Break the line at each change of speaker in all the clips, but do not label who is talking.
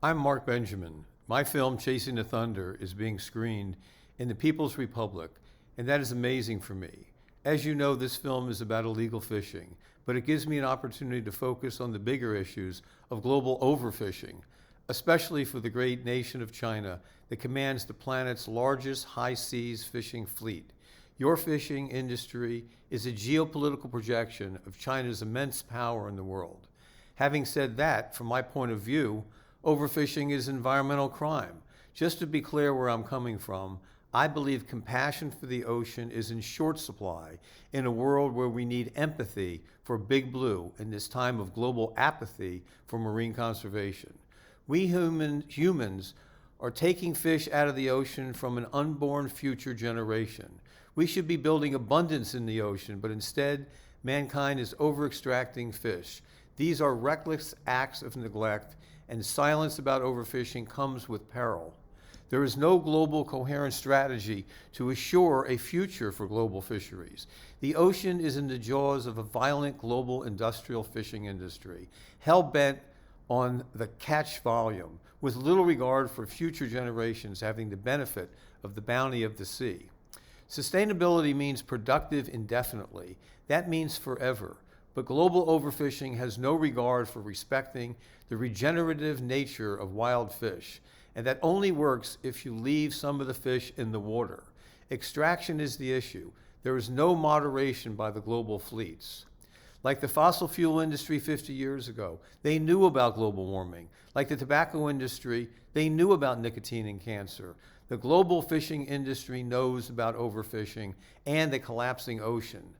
I'm Mark Benjamin. My film, Chasing the Thunder, is being screened in the People's Republic, and that is amazing for me. As you know, this film is about illegal fishing, but it gives me an opportunity to focus on the bigger issues of global overfishing, especially for the great nation of China that commands the planet's largest high seas fishing fleet. Your fishing industry is a geopolitical projection of China's immense power in the world. Having said that, from my point of view, overfishing is environmental crime. Just to be clear where I'm coming from, I believe compassion for the ocean is in short supply in a world where we need empathy for Big Blue in this time of global apathy for marine conservation. We humans are taking fish out of the ocean from an unborn future generation. We should be building abundance in the ocean, but instead, mankind is over-extracting fish. These are reckless acts of neglect, and silence about overfishing comes with peril. There is no global coherent strategy to assure a future for global fisheries. The ocean is in the jaws of a violent global industrial fishing industry, hell-bent on the catch volume, with little regard for future generations having the benefit of the bounty of the sea. Sustainability means productive indefinitely. That means forever. But global overfishing has no regard for respecting the regenerative nature of wild fish, and that only works if you leave some of the fish in the water. Extraction is the issue. There is no moderation by the global fleets. Like the fossil fuel industry 50 years ago, they knew about global warming. Like the tobacco industry, they knew about nicotine and cancer. The global fishing industry knows about overfishing and the collapsing ocean.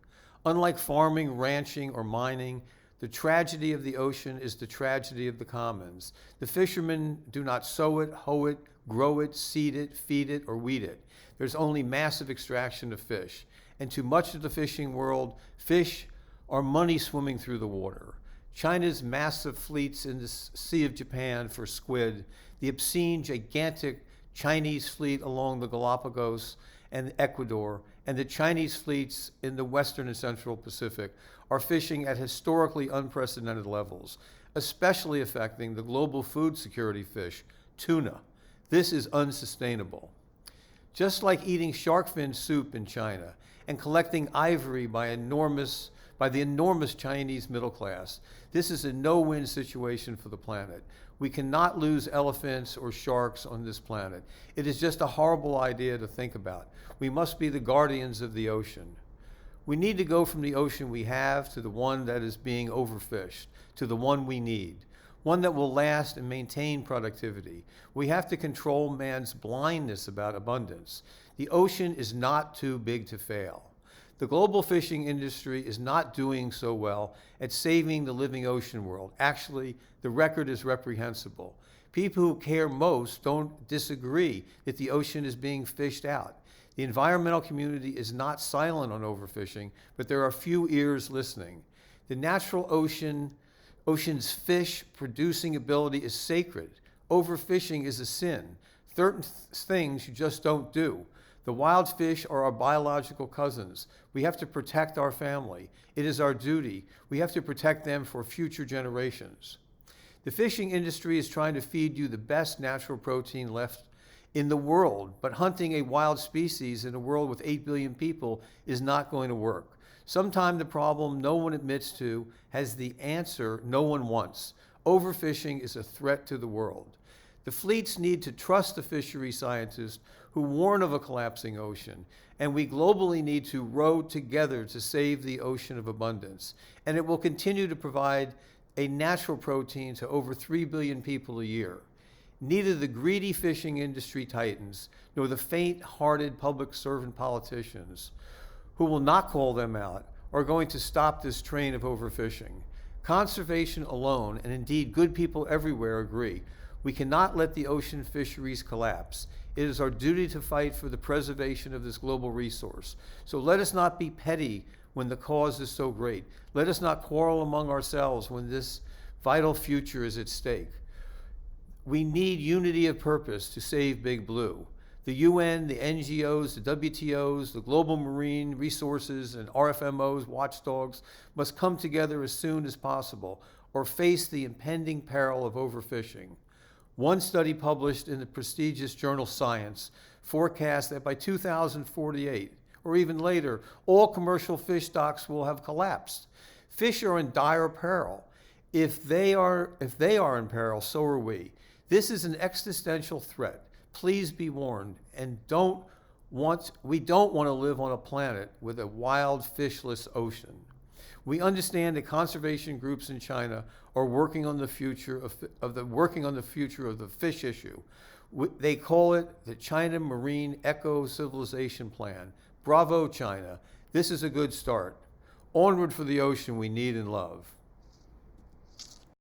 Unlike farming, ranching, or mining, the tragedy of the ocean is the tragedy of the commons. The fishermen do not sow it, hoe it, grow it, seed it, feed it, or weed it. There's only massive extraction of fish. And to much of the fishing world, fish are money swimming through the water. China's massive fleets in the Sea of Japan for squid, the obscene, gigantic Chinese fleet along the Galapagos and Ecuador, and the Chinese fleets in the Western and Central Pacific are fishing at historically unprecedented levels, especially affecting the global food security fish, tuna. This is unsustainable. Just like eating shark fin soup in China and collecting ivory by the enormous Chinese middle class, this is a no-win situation for the planet. We cannot lose elephants or sharks on this planet. It is just a horrible idea to think about. We must be the guardians of the ocean. We need to go from the ocean we have to the one that is being overfished, to the one we need, one that will last and maintain productivity. We have to control man's blindness about abundance. The ocean is not too big to fail. The global fishing industry is not doing so well at saving the living ocean world. Actually, the record is reprehensible. People who care most don't disagree that the ocean is being fished out. The environmental community is not silent on overfishing, but there are few ears listening. The natural ocean's fish producing ability is sacred. Overfishing is a sin. Certain things you just don't do. The wild fish are our biological cousins. We have to protect our family. It is our duty. We have to protect them for future generations. The fishing industry is trying to feed you the best natural protein left in the world, but hunting a wild species in a world with 8 billion people is not going to work. Sometimes the problem no one admits to has the answer no one wants. Overfishing is a threat to the world. The fleets need to trust the fishery scientists who warn of a collapsing ocean, and we globally need to row together to save the ocean of abundance. And it will continue to provide a natural protein to over 3 billion people a year. Neither the greedy fishing industry titans nor the faint-hearted public servant politicians who will not call them out are going to stop this train of overfishing. Conservation alone, and indeed good people everywhere agree, we cannot let the ocean fisheries collapse. It is our duty to fight for the preservation of this global resource. So let us not be petty when the cause is so great. Let us not quarrel among ourselves when this vital future is at stake. We need unity of purpose to save Big Blue. The UN, the NGOs, the WTOs, the global marine resources, and RFMOs, watchdogs, must come together as soon as possible or face the impending peril of overfishing. One study published in the prestigious journal Science forecasts that by 2048, or even later, all commercial fish stocks will have collapsed. Fish are in dire peril. If they are in peril, so are we. This is an existential threat. Please be warned, and we don't want to live on a planet with a wild, fishless ocean. We understand that conservation groups in China are working on the future of the fish issue. They call it the China Marine Eco-Civilization Plan. Bravo, China. This is a good start. Onward for the ocean we need and love.